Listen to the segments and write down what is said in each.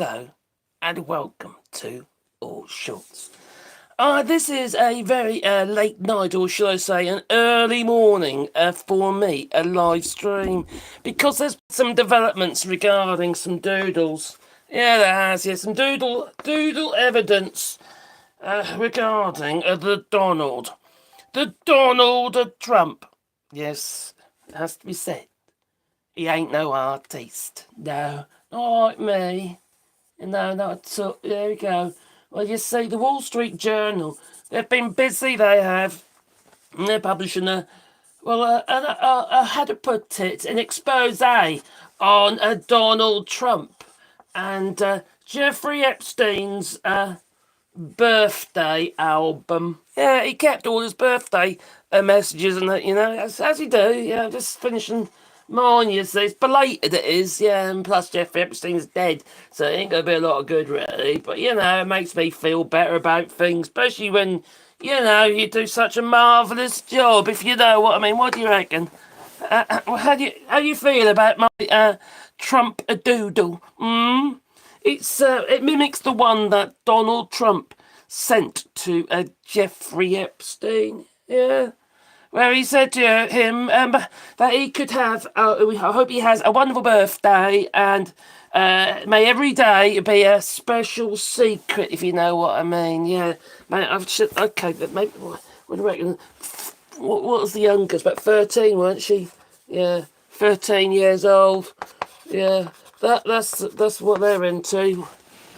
Hello, and welcome to AllShorts. This is a very late night, or shall I say, an early morning for me, a live stream, because there's some developments regarding some doodles. Yeah, there has, yeah, some doodle evidence regarding the Donald Trump. Yes, it has to be said. He ain't no artist. No, not like me. No, not at all. There we go. Well, you see, the Wall Street Journal, they've been busy, they have. And they're publishing how to put it, an expose on Donald Trump and Jeffrey Epstein's birthday album. Yeah, he kept all his birthday messages and that, as he do. Yeah, just finishing mine, you see. It's belated, it is, yeah, and plus Jeffrey Epstein's dead, so it ain't gonna be a lot of good, really. But, it makes me feel better about things, especially when, you do such a marvellous job, if you know what I mean. What do you reckon? How do you feel about my Trump doodle? It mimics the one that Donald Trump sent to Jeffrey Epstein. Yeah, where he said to him that he could have. I hope he has a wonderful birthday, and may every day be a special secret, if you know what I mean. Yeah, mate. Okay, but maybe what do you reckon? What was the youngest? About 13, weren't she? Yeah, 13 years old. Yeah, that's what they're into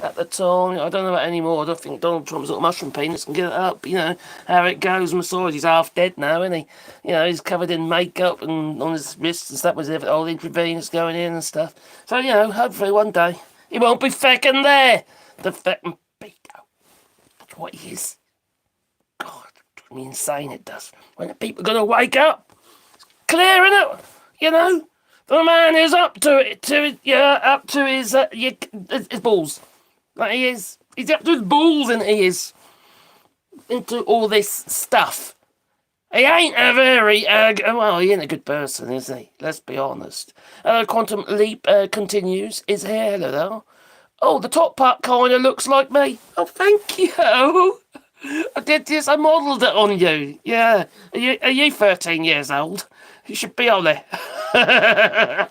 at the time. I don't know about anymore. I don't think Donald Trump's got mushroom penis can get it up. You know how it goes. Besides, he's half dead now, isn't he? He's covered in makeup and on his wrists and stuff with all intravenous going in and stuff. So hopefully one day he won't be fecking there. The fecking pedo. That's what he is. God, it drives me insane. It does. When the people are gonna wake up, clearing it. The man is up to his balls. Like he is. He's up to his balls, and he is into all this stuff. He ain't a very, he ain't a good person, is he? Let's be honest. Quantum Leap continues. Is here, hello there. Oh, the top part kind of looks like me. Oh, thank you. I did this. I modelled it on you. Yeah. Are you 13 years old? You should be on there. I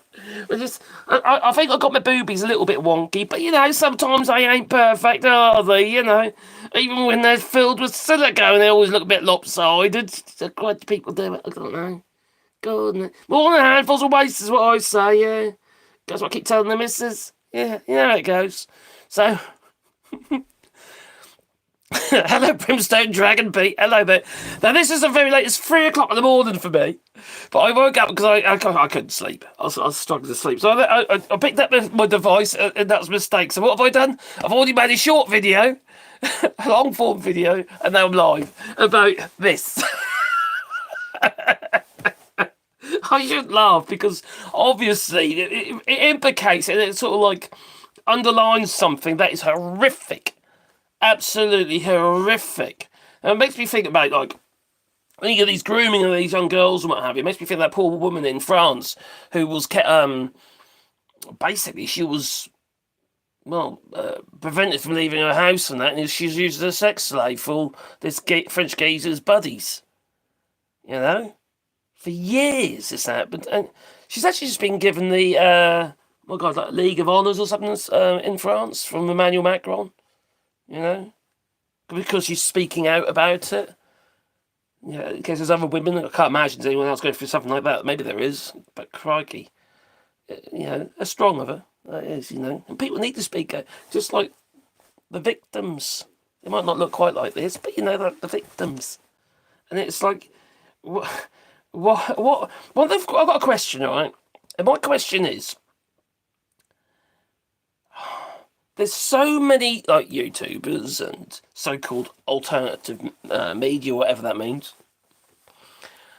think I got my boobies a little bit wonky, but sometimes they ain't perfect, are they? Even when they're filled with silicone, they always look a bit lopsided. So quite people do it. I don't know. God, more than handfuls of waste is what I say. Yeah, that's what I keep telling the missus. Yeah, how it goes. So. Hello, Brimstone Dragon Pete. Hello there. Now, this is the very late. It's 3 o'clock in the morning for me. But I woke up because I couldn't sleep. I was struggling to sleep. So I picked up my device, and that was a mistake. So what have I done? I've already made a short video, a long form video, and now I'm live about this. I shouldn't laugh because obviously it implicates and it sort of like underlines something that is horrific. Absolutely horrific. And it makes me think about, like, when you get these grooming of these young girls and what have you, it makes me think of that poor woman in France who was, basically, she was, prevented from leaving her house and that, and she was used as a sex slave for this French geezer's buddies. For years this happened. And she's actually just been given the, like League of Honours or something in France from Emmanuel Macron. Because she's speaking out about it. Yeah, in case there's other women, I can't imagine anyone else going through something like that. Maybe there is, but crikey. That's strong of her. That is, And people need to speak out, just like the victims. They might not look quite like this, but the victims. And it's like, I've got a question, right? And my question is, there's so many like YouTubers and so-called alternative media, whatever that means,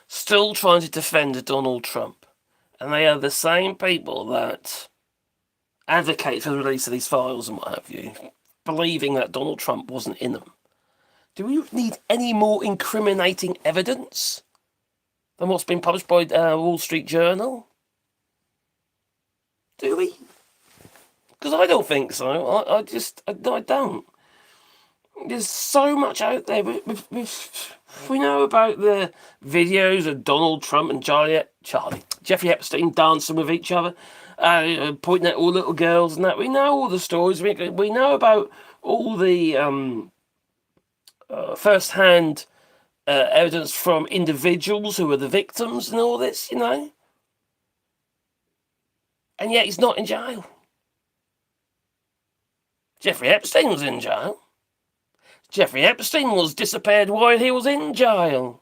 still trying to defend Donald Trump. And they are the same people that advocate for the release of these files and what have you, believing that Donald Trump wasn't in them. Do we need any more incriminating evidence than what's been published by Wall Street Journal? Do we? Because I don't think so. I don't. There's so much out there. We know about the videos of Donald Trump and Jeffrey Epstein dancing with each other, pointing at all little girls and that. We know all the stories. We know about all the first-hand evidence from individuals who were the victims and all this, you know. And yet he's not in jail. Jeffrey Epstein was in jail. Jeffrey Epstein was disappeared while he was in jail.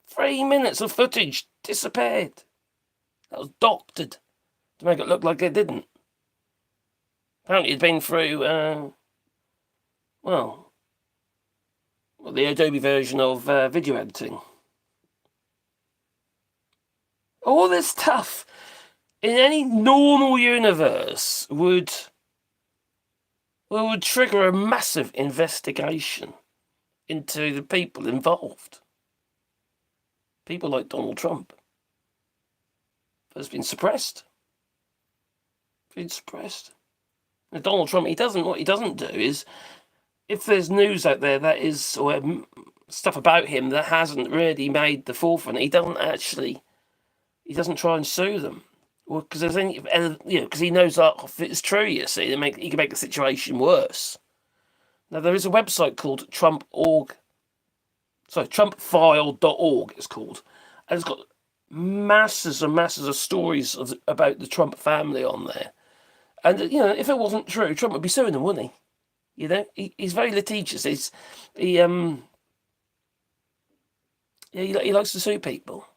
3 minutes of footage disappeared. That was doctored to make it look like it didn't. Apparently he'd been through, the Adobe version of video editing. All this stuff in any normal universe would trigger a massive investigation into the people involved. People like Donald Trump. But it's been suppressed. And Donald Trump, what he doesn't do is, if there's news out there that is, or stuff about him that hasn't really made the forefront, he doesn't try and sue them. Well, because there's any, because he knows that if it's true, you see, he can make the situation worse. Now, there is a website called TrumpFile.org, it's called, and it's got masses and masses of stories about the Trump family on there. And, if it wasn't true, Trump would be suing them, wouldn't he? He's very litigious. He likes to sue people.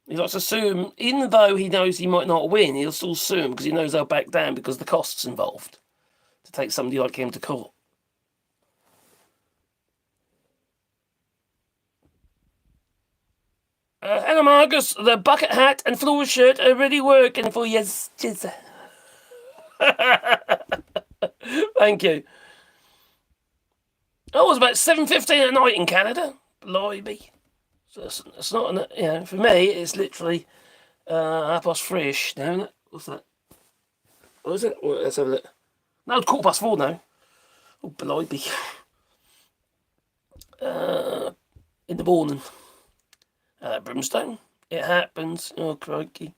He likes to sue him, even though he knows he might not win, he'll still sue him because he knows they'll back down because of the costs involved to take somebody like him to court. Hello, Marcus. The bucket hat and floor shirt are really working for you. Thank you. Oh, it was about 7:15 at night in Canada. Blimey. So it's not, for me, it's literally 3:30ish now, isn't it? What's that? What is it? Let's have a look. No, it's 4:15 now. Oh, blimey. In the morning. Brimstone. It happens. Oh, crikey.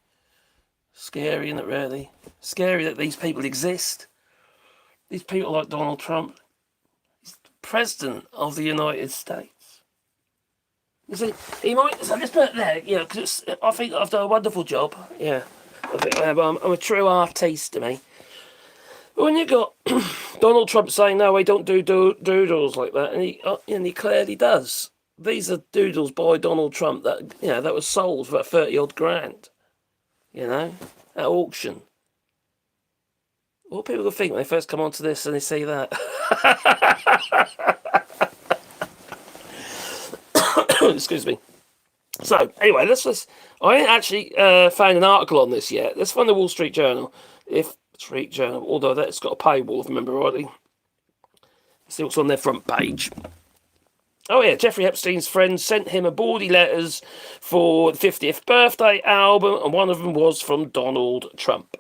Scary, isn't it, really? Scary that these people exist. These people like Donald Trump. He's the President of the United States. You see, he might. So let's put it there, because I think I've done a wonderful job. Yeah, I think I have. I'm a true artiste to me. But when you got Donald Trump saying, "No, we don't do doodles like that," and he clearly does. These are doodles by Donald Trump that was sold for about 30-odd grand. At auction. What people will think when they first come onto this and they see that. Excuse me. So, anyway, I ain't actually found an article on this yet. Let's find the Wall Street Journal. Although that's got a paywall, if I remember rightly. See what's on their front page. Oh, yeah, Jeffrey Epstein's friends sent him a bawdy letters for the 50th birthday album, and one of them was from Donald Trump.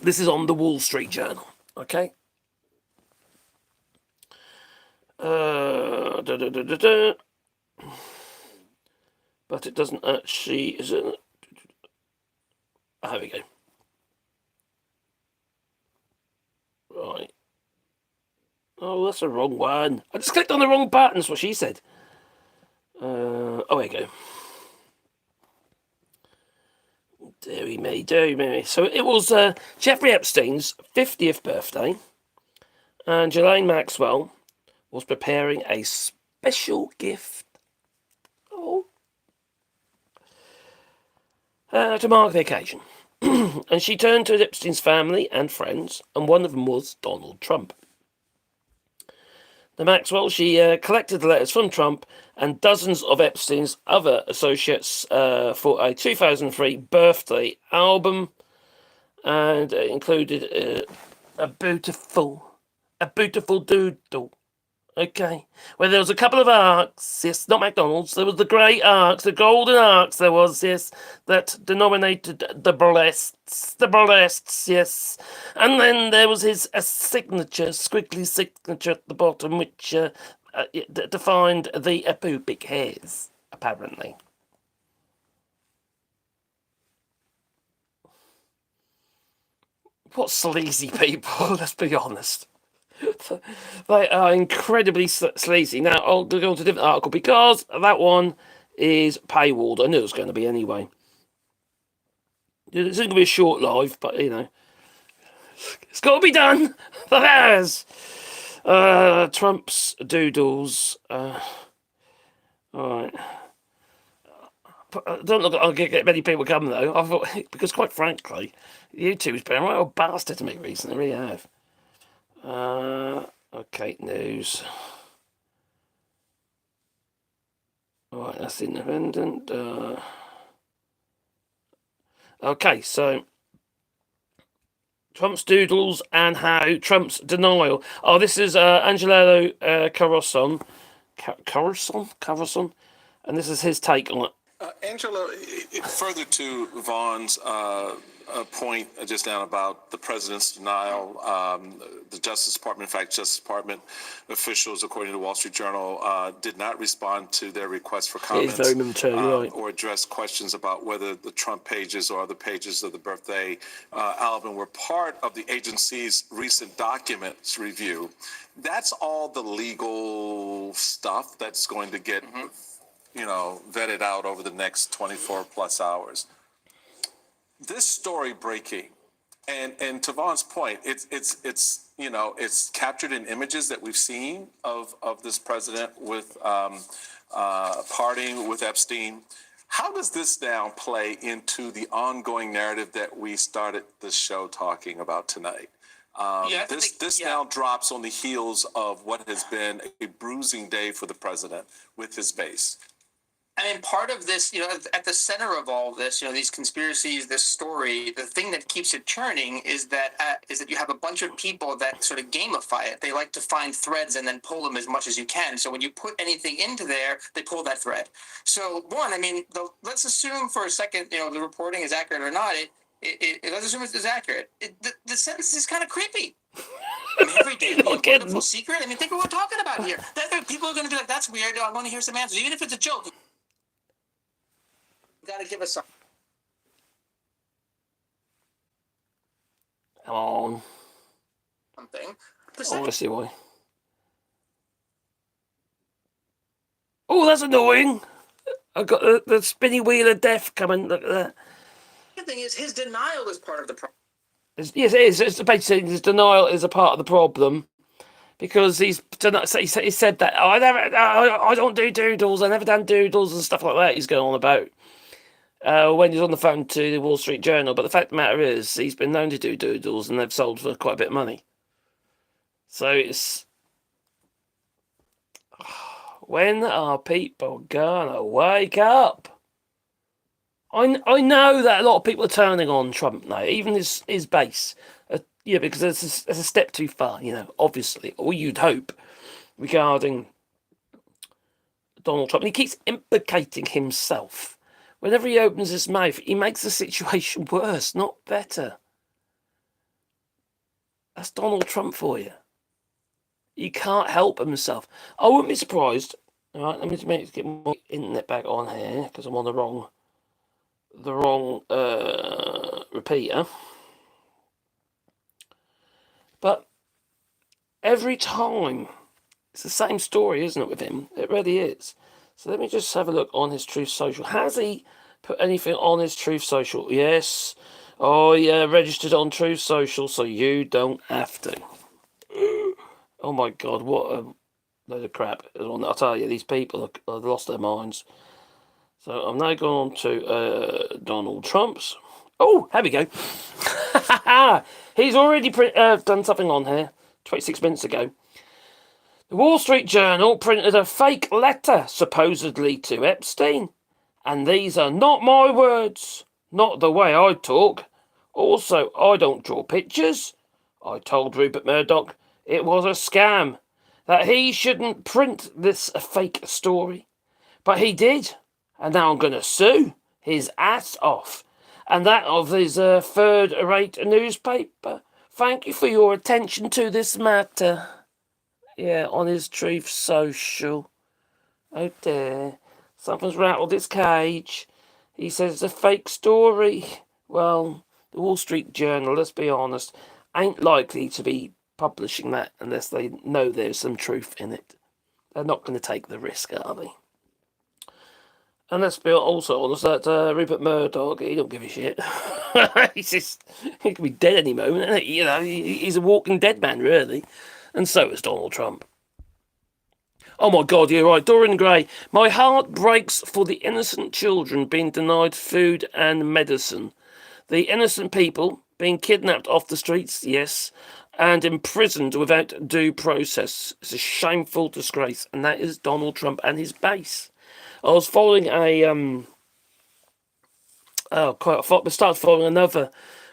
This is on the Wall Street Journal, okay? But it doesn't actually, is it? There we go. Right. Oh, that's the wrong one. I just clicked on the wrong button, that's what she said. There we go. Deary me. So it was Jeffrey Epstein's 50th birthday, and Ghislaine Maxwell was preparing a special gift to mark the occasion. And she turned to Epstein's family and friends, and one of them was Donald Trump. Now, Maxwell, she collected the letters from Trump and dozens of Epstein's other associates for a 2003 birthday album, and it included a beautiful doodle. Okay. Well, there was a couple of arcs, yes, not McDonald's. There was the grey arcs, the golden arcs. There was, yes, that denominated the breasts, yes. And then there was his signature, squiggly signature at the bottom, which defined the pubic hairs, apparently. What sleazy people, let's be honest. They are incredibly sleazy. Now, I'll go on to a different article because that one is paywalled. I knew it was going to be anyway. It's going to be a short live, but you know, it's got to be done. There's Trump's doodles. All right. Don't look. I'll get many people come though. I thought because quite frankly, YouTube's been a right old bastard to me recently. Really have. Okay, news. Alright, that's independent. Okay, so Trump's doodles and how Trump's denial. Oh, this is Angelo Carosson. Carosson? And this is his take on it. Angelo, further to Vaughn's point just now about the president's denial, the Justice Department, in fact, Justice Department officials, according to the Wall Street Journal, did not respond to their request for comments right. or address questions about whether the Trump pages or other pages of the birthday album were part of the agency's recent documents review. That's all the legal stuff that's going to get vetted out over the next 24 plus hours. This story breaking, and to Vaughn's point, it's captured in images that we've seen of this president with partying with Epstein. How does this now play into the ongoing narrative that we started this show talking about tonight? This now drops on the heels of what has been a bruising day for the president with his base. I mean, part of this, at the center of all this, these conspiracies, this story, the thing that keeps it churning is that you have a bunch of people that sort of gamify it. They like to find threads and then pull them as much as you can. So when you put anything into there, they pull that thread. So one, I mean, let's assume for a second, the reporting is accurate or not. Let's assume it's accurate. The sentence is kind of creepy. I mean, every day, wonderful secret. I mean, think of what we're talking about here. People are going to be like, "That's weird. I want to hear some answers," even if it's a joke. Got to give us something. Come on. Something. Oh, I see why. Oh, that's annoying. I've got the spinny wheel of death coming. Look at that. The thing is, his denial is part of the problem. Yes, it is. It's basically his denial is a part of the problem. Because he said that I don't do doodles. I never done doodles and stuff like that. He's going on about when he's on the phone to the Wall Street Journal. But the fact of the matter is, he's been known to do doodles, and they've sold for quite a bit of money. So it's when are people gonna wake up? I know that a lot of people are turning on Trump now, even his base. Because it's a step too far, obviously, or you'd hope, regarding Donald Trump. And he keeps implicating himself. Whenever he opens his mouth, he makes the situation worse, not better. That's Donald Trump for you. He can't help himself. I wouldn't be surprised. All right, let me get my internet back on here, because I'm on the wrong repeater. But every time, it's the same story, isn't it, with him? It really is. So let me just have a look on his Truth Social. Has he put anything on his Truth Social? Yes. Oh, yeah, registered on Truth Social, so you don't have to. Oh, my God, what a load of crap. I'll tell you, these people have lost their minds. So I'm now going on to Donald Trump's. Oh, here we go. He's already done something on here 26 minutes ago. The Wall Street Journal printed a fake letter, supposedly to Epstein. And these are not my words, not the way I talk. Also, I don't draw pictures. I told Rupert Murdoch it was a scam. that he shouldn't print this fake story. But he did, and now I'm going to sue his ass off, and that of his third-rate newspaper. Thank you for your attention to this matter. Yeah, on his Truth Social. Oh dear, something's rattled his cage. He says it's a fake story. Well, the Wall Street Journal, let's be honest, ain't likely to be publishing that unless they know there's some truth in it. They're not going to take the risk, are they? And let's be also honest, that Rupert Murdoch, he don't give a shit. He could be dead any moment, isn't he? You know, he's a walking dead man, really. And so is Donald Trump. Oh my God, you're right. Dorian Gray. My heart breaks for the innocent children being denied food and medicine. The innocent people being kidnapped off the streets, yes, and imprisoned without due process. It's a shameful disgrace. And that is Donald Trump and his base. I was following I started following another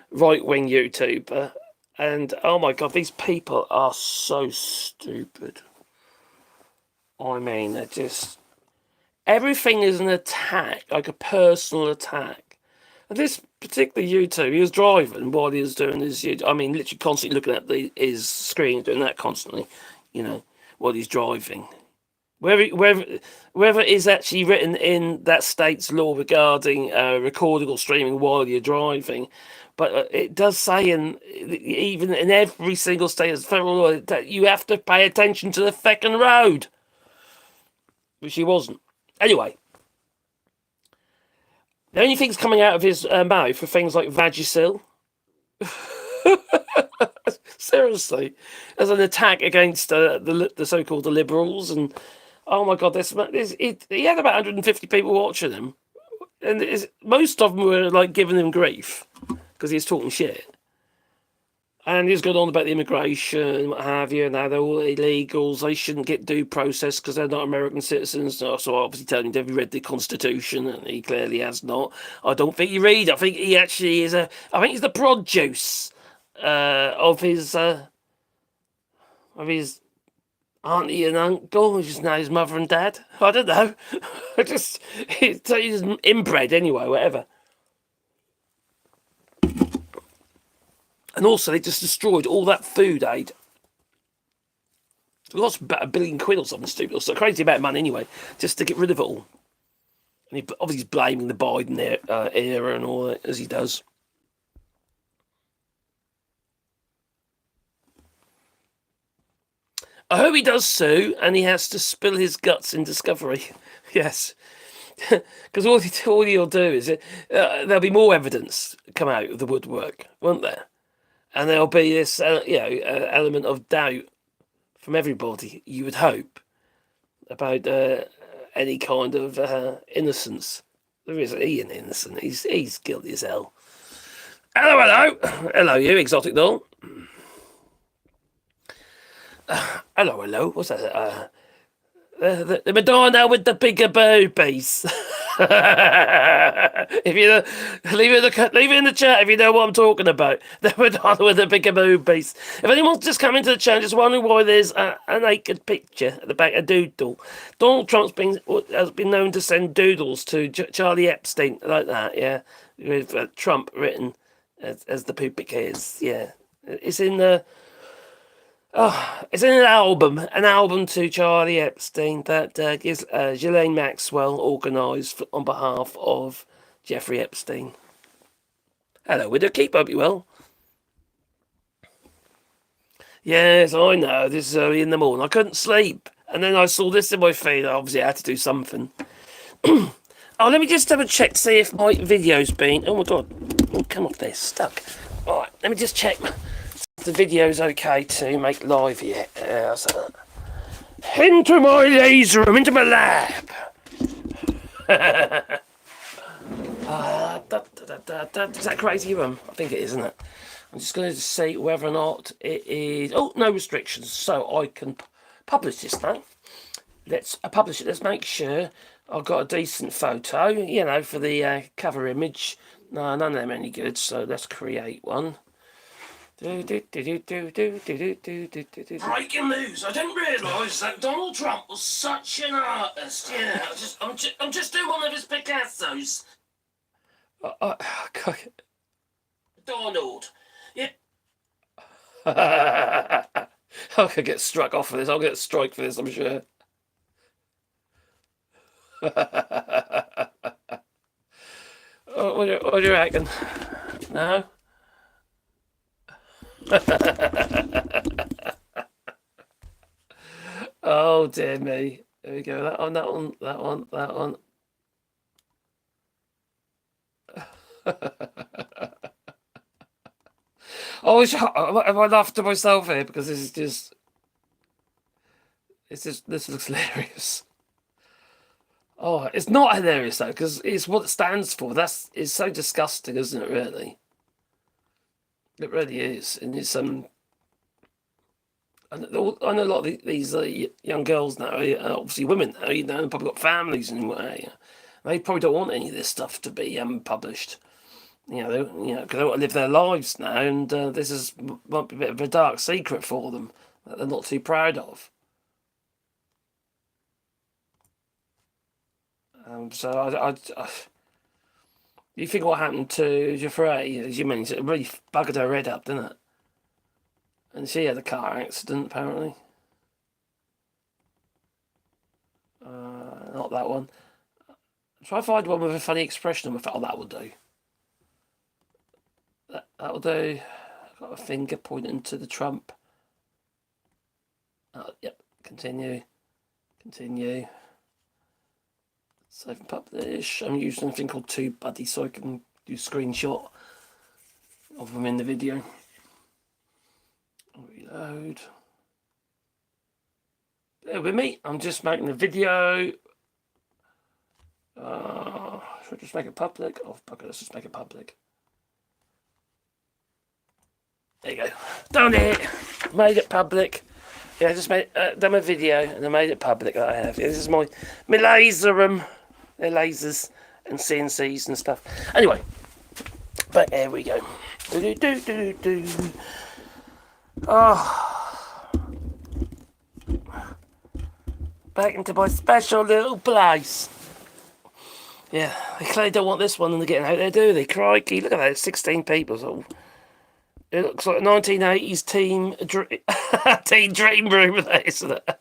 right-wing YouTuber, and oh my God, these people are so stupid. I mean, they're just... Everything is an attack, like a personal attack. And this particular YouTuber, he was driving while he was doing his... I mean, literally constantly looking at his screen, doing that constantly, you know, while he's driving. Whether it is actually written in that state's law regarding recording or streaming while you're driving, but it does say even in every single state as federal law that you have to pay attention to the fucking road, which he wasn't. Anyway, the only things coming out of his mouth are things like Vagisil. Seriously, as an attack against the so-called liberals, and oh my God, he had about 150 people watching him, and most of them were like giving him grief because he was talking shit, and he's going on about the immigration, what have you. Now they're all illegals; they shouldn't get due process because they're not American citizens. So obviously telling him, have you read the Constitution? And he clearly has not. I don't think he read. I think he actually is I think he's the produce of his auntie and uncle, which is now his mother and dad. I don't know. He's inbred anyway, whatever. And also, they just destroyed all that food aid. It lost about £1 billion or something stupid. So crazy about money anyway, just to get rid of it all. And he obviously he's blaming the Biden era and all that, as he does. I hope he does sue, and he has to spill his guts in Discovery. Yes. Because all he'll do is there'll be more evidence come out of the woodwork, won't there? And there'll be this, element of doubt from everybody, you would hope, about any kind of innocence. There isn't innocent. He's guilty as hell. Hello, you exotic doll. Hello. What's that? The Madonna with the bigger boobies. If you leave it in the chat if you know what I'm talking about. The Madonna with the bigger boobies. If anyone's just come into the chat just wondering why there's a naked picture at the back of Doodle, Donald Trump's has been known to send doodles to Charlie Epstein like that. Yeah, with Trump written as the pubic hairs. Yeah, it's in the. It's in an album to Charlie Epstein that Ghislaine Maxwell organised on behalf of Jeffrey Epstein. Hello, widow, keep up you well. Yes, I know, this is early in the morning. I couldn't sleep, and then I saw this in my feed. Obviously, I had to do something. Oh, let me just double check to see if my video's been... Oh, my God. Oh, come off there, stuck. All right, let me just check... The video's okay to make live yet. So into my laser room, into my lab. Is that crazy room? I think it is, isn't it? I'm just going to see whether or not it is. Oh, no restrictions, so I can publish this now. Let's publish it. Let's make sure I've got a decent photo, for the cover image. No, none of them any good, so let's create one. Breaking news! I didn't realise that Donald Trump was such an artist. Yeah, I'm just doing one of his Picassos. Donald. Yeah. I could get struck off for this. I'll get a strike for this, I'm sure. What do you reckon? No? Oh, dear me. There we go. That one, that one, that one, that one. Have I laughed to myself here because this looks hilarious. Oh, it's not hilarious though because it's what it stands for. It's so disgusting, isn't it? Really, it really is, and it's I know a lot of these young girls now, obviously women now, probably got families and they probably don't want any of this stuff to be published. Because they want to live their lives now, and this might be a bit of a dark secret for them that they're not too proud of. So you think what happened to Jeffrey, as you mentioned, it really buggered her head up, didn't it? And she had a car accident, apparently. Not that one. Try to find one with a funny expression on my face. Oh, that will do. That'll do. I've got a finger pointing to the Trump. Yep. Continue. Save and publish. I'm using a thing called TubeBuddy so I can do a screenshot of them in the video. Reload. Bear with me. I'm just making a video. Should I just make it public? Oh, fuck it. Let's just make it public. There you go. Done it. Made it public. Yeah, I just done a video and I made it public that I have. This is my laser room. They're lasers and CNCs and stuff. Anyway, but here we go. Oh, back into my special little place. Yeah, they clearly don't want this one and they're getting out there, do they? Crikey, look at that, 16 people. So it looks like a 1980s teen dream room there, isn't it?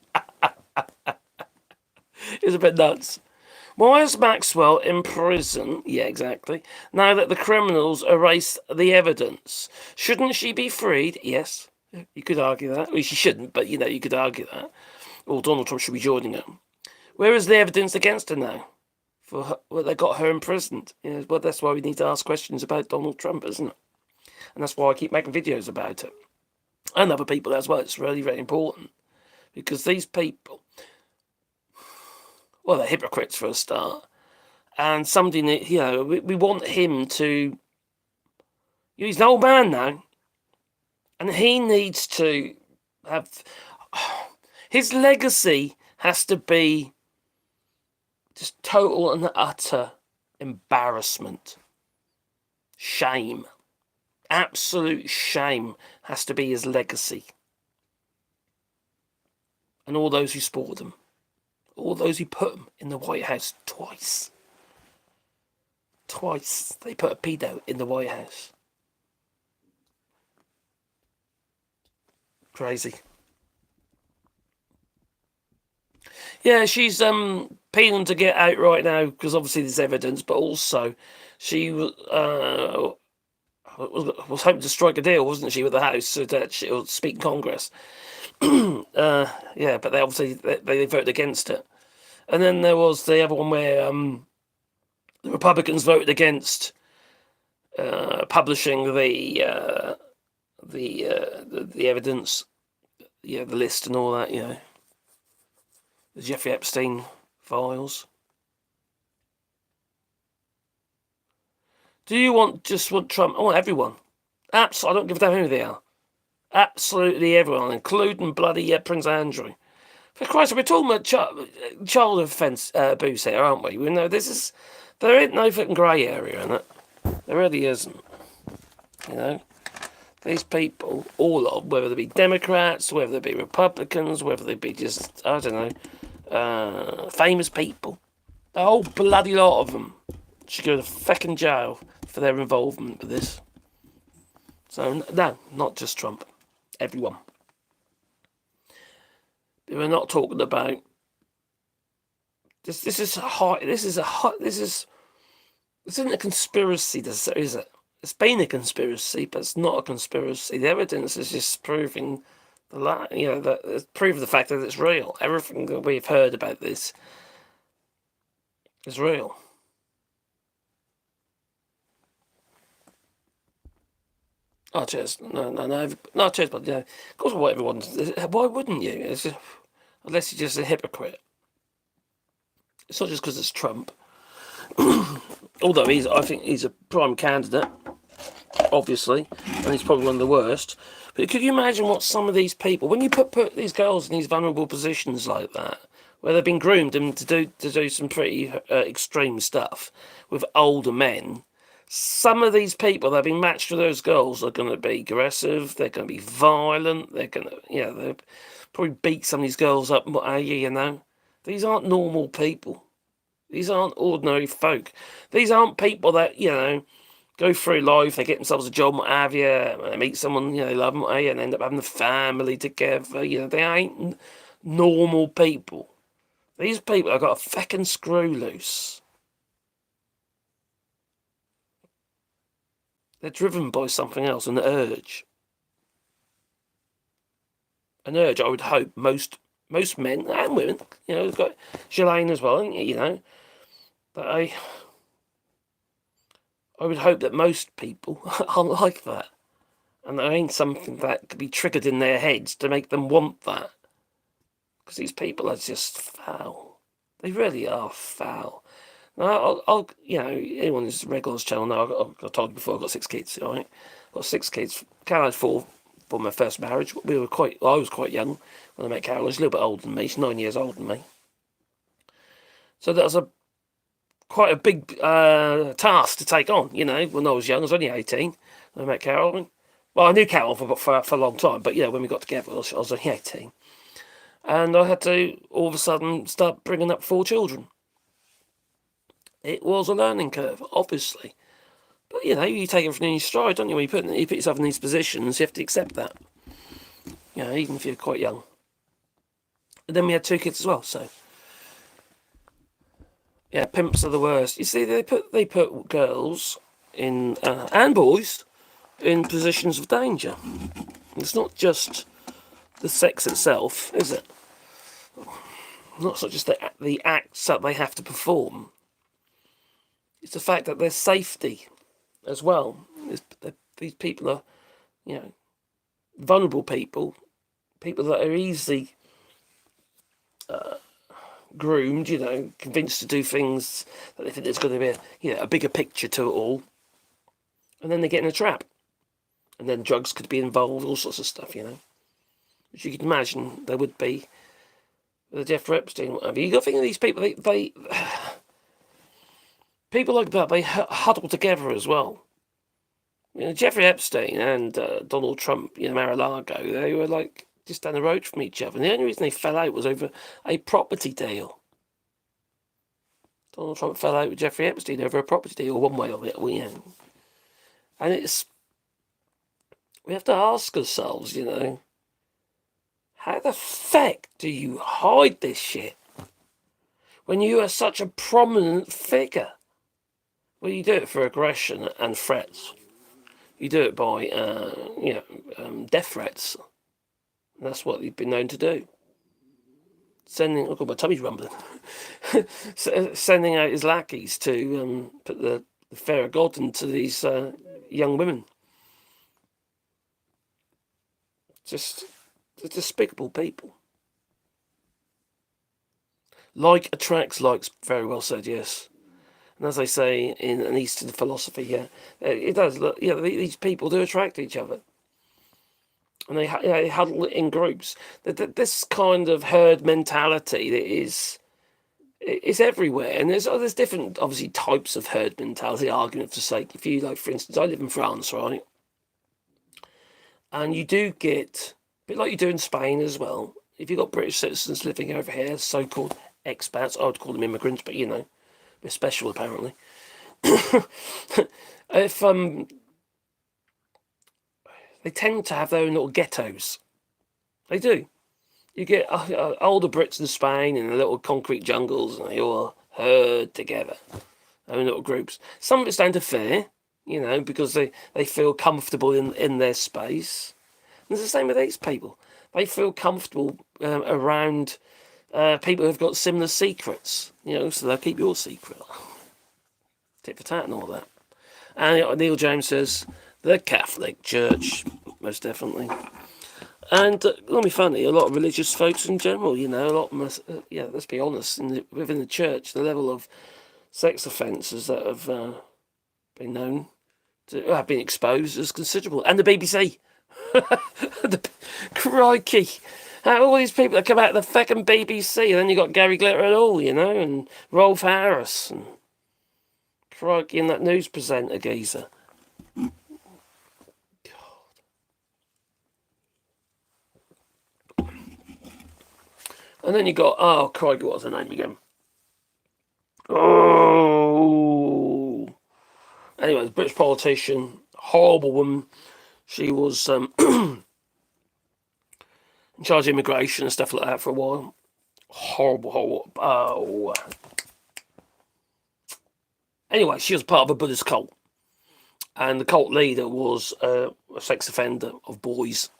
It's a bit nuts. Why is Maxwell in prison? Yeah, exactly. Now that the criminals erased the evidence. Shouldn't she be freed? Yes. You could argue that. Well, she shouldn't, but you could argue that. Or Donald Trump should be joining her. Where is the evidence against her now? They got her imprisoned. Well, that's why we need to ask questions about Donald Trump, isn't it? And that's why I keep making videos about it. And other people as well. It's really, very important. Because these people, well, they're hypocrites for a start. And somebody, we want him to, he's an old man now. And he needs to have, his legacy has to be just total and utter embarrassment. Shame. Absolute shame has to be his legacy. And all those who support him. All those who put him in the White House twice. Twice they put a pedo in the White House. Crazy. Yeah, she's appealing to get out right now because obviously there's evidence, but also she was hoping to strike a deal, wasn't she, with the House so that she'll speak in Congress. Yeah, but they obviously they voted against it. And then there was the other one where the Republicans voted against publishing the evidence, the list and all that, the Jeffrey Epstein files. Do you just want Trump? I want everyone. Absolutely, I don't give a damn who they are. Absolutely everyone, including bloody Prince Andrew. For Christ, we're talking about child offence abuse here, aren't we? We know there ain't no fucking grey area in it. There really isn't. these people, all of, whether they be Democrats, whether they be Republicans, whether they be just, I don't know, famous people, the whole bloody lot of them should go to fucking jail for their involvement with this. So, no, not just Trump. Everyone. We're not talking about this. This isn't a conspiracy, is it? It's been a conspiracy, but it's not a conspiracy. The evidence is just proving proving the fact that it's real. Everything that we've heard about this is real. Oh, cheers. No, cheers, but of course, what everyone. Why wouldn't you? Unless you're just a hypocrite. It's not just because it's Trump. Although I think he's a prime candidate, obviously, and he's probably one of the worst. But could you imagine what some of these people, when you put these girls in these vulnerable positions like that, where they've been groomed and to do some pretty extreme stuff with older men, some of these people that have been matched with those girls are going to be aggressive. They're going to be violent. They're going to, they'll probably beat some of these girls up. These aren't normal people. These aren't ordinary folk. These aren't people that, go through life, they get themselves a job, what have you, they meet someone, they love them, and end up having a family together. They ain't normal people. These people have got a fucking screw loose. They're driven by something else, an urge. An urge, I would hope, most men and women, we've got Ghislaine as well, but I would hope that most people aren't like that. And there ain't something that could be triggered in their heads to make them want that. Because these people are just foul. They really are foul. Now, anyone who's regular on this channel now, I've told you before, I've got 6 kids, right? I've got 6 kids. Carol had 4 for my first marriage. I was quite young when I met Carol. She's a little bit older than me. She's 9 years older than me. So that was quite a big task to take on, when I was young. I was only 18 when I met Carol. Well, I knew Carol for a long time, but, when we got together, I was only 18. And I had to, all of a sudden, start bringing up 4 children. It was a learning curve, obviously. But, you take everything in your stride, don't you? When you put yourself in these positions, you have to accept that. Even if you're quite young. And then we had 2 kids as well, so... Yeah, pimps are the worst. You see, they put girls in and boys in positions of danger. It's not just the sex itself, is it? Not just the acts that they have to perform. It's the fact that their safety as well. These people are, vulnerable people that are easily groomed, convinced to do things that they think there's going to be a bigger picture to it all, and then they get in a trap, and then drugs could be involved, all sorts of stuff, which you can imagine there would be with Jeffrey Epstein, whatever. You got to think of these people. They people like that, they huddle together as well. Jeffrey Epstein and Donald Trump, Mar-a-Lago, they were like just down the road from each other. And the only reason they fell out was over a property deal. Donald Trump fell out with Jeffrey Epstein over a property deal, one way of it. And we have to ask ourselves, how the fuck do you hide this shit when you are such a prominent figure? Well, you do it for aggression and threats. You do it by, death threats. And that's what you've been known to do. Look at my tummy's rumbling. Sending out his lackeys to put the fear of God into these young women. Just despicable people. Like attracts likes, very well said, yes. And as they say in an Eastern philosophy, it does. Look, these people do attract each other. And they huddle in groups. This kind of herd mentality that is everywhere, and there's different, obviously, types of herd mentality. Argument for sake, if you for instance, I live in France, right? And you do get, a bit like you do in Spain as well, if you've got British citizens living over here, so-called expats, I would call them immigrants, but you know, they're special apparently. If they tend to have their own little ghettos. They do. You get older Brits in Spain in the little concrete jungles, and they all herd together, their own little groups. Some of it's down to fear, you know, because they feel comfortable in their space. And it's the same with these people. They feel comfortable around people who've got similar secrets, you know, so they'll keep your secret. Tit for tat and all that. And Neil James says, the Catholic Church, most definitely. And not be funny, a lot of religious folks in general, you know, a lot of them, yeah, let's be honest, within the church, the level of sex offences that have been known to have been exposed is considerable. And the BBC. Crikey. All these people that come out of the fucking BBC, and then you got Gary Glitter and all, you know, and Rolf Harris, and crikey, and that news presenter geezer. God. And then you got, oh, crikey, what's her name again? Oh. Anyway, British politician, horrible woman. She was in charge of immigration and stuff like that for a while. Horrible. Oh. Anyway, she was part of a Buddhist cult. And the cult leader was a sex offender of boys.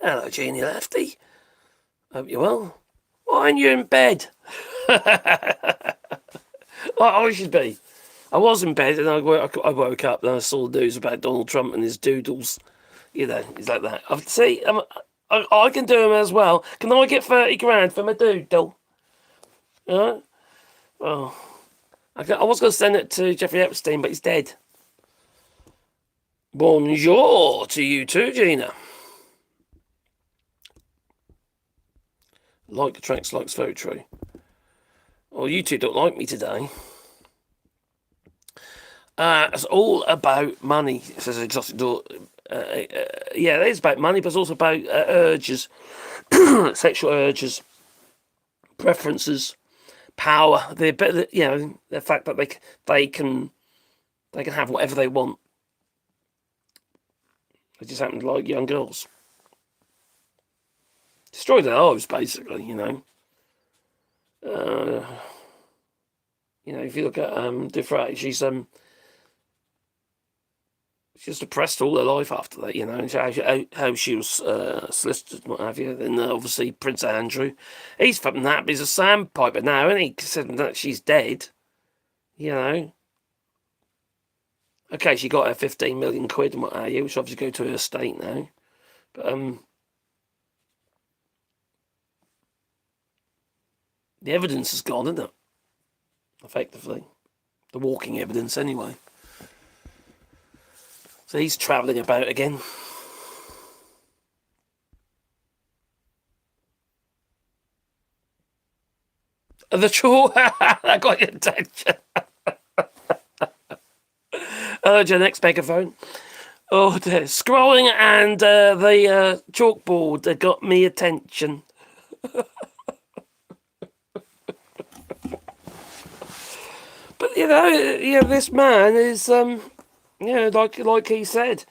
Hello, Jeannie Lefty. Hope you're well. Why aren't you in bed? I should be. I was in bed and I woke up and I saw the news about Donald Trump and his doodles. You know, he's like that. See, I can do them as well. Can I get 30 grand for my doodle? You know? Well, I was going to send it to Jeffrey Epstein, but he's dead. Bonjour to you too, Gina. Like attracts likes, very true. Well, you two don't like me today. It's all about money, says Exotic Door. Yeah, it is about money, but it's also about urges, sexual urges, preferences, power. The fact that they can have whatever they want. They just happen to like young girls. Destroy their lives, basically. You know. If you look at Defray, she's depressed all her life after that, you know, how she was solicited and what have you. Then obviously Prince Andrew, he's fucking happy. He's a sandpiper now, isn't he? Considering that she's dead, you know. Okay, she got her 15 million quid and what have you, which obviously go to her estate now. But the evidence is gone, isn't it? Effectively. The walking evidence, anyway. So he's travelling about again. The chore, I got your attention. Hello, your next megaphone. Oh dear. Scrolling and the chalkboard that got me attention. But this man is like he said,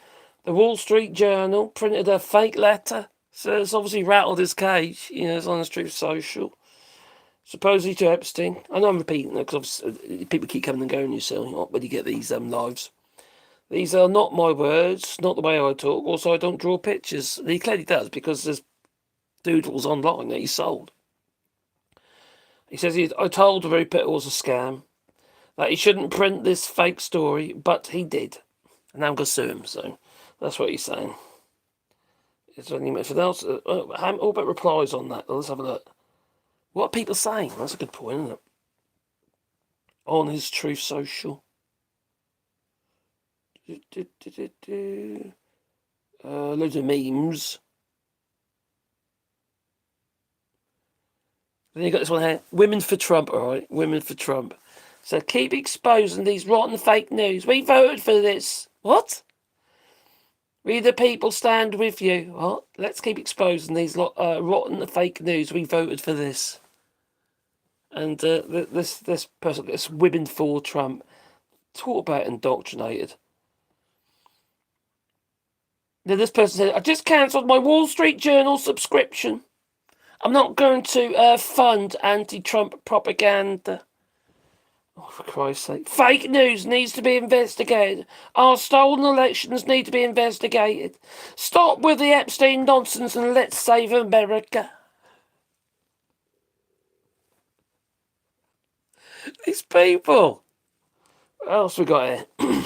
the Wall Street Journal printed a fake letter, so it's obviously rattled his cage. You know, it's on the Truth Social. Supposedly to Epstein. I know I'm repeating it because people keep coming and going. You see, when you get these lives. These are not my words, not the way I talk. Also, I don't draw pictures. He clearly does because there's doodles online that he sold. He says I told Rupert it was a scam, that he shouldn't print this fake story, but he did. And now I'm going to sue him, so that's what he's saying. Is there anything else? All about replies on that. Let's have a look. What are people saying? That's a good point, isn't it? On his Truth Social. Loads of memes. Then you got this one here. Women for Trump, alright? Women for Trump. So keep exposing these rotten fake news. We voted for this. What? We the people stand with you. Well, let's keep exposing these rotten fake news. We voted for this. And this person, this women for Trump, talk about indoctrinated. Then this person said, I just cancelled my Wall Street Journal subscription. I'm not going to fund anti-Trump propaganda. Oh, for Christ's sake. Fake news needs to be investigated. Our stolen elections need to be investigated. Stop with the Epstein nonsense and let's save America. These people. What else we got here?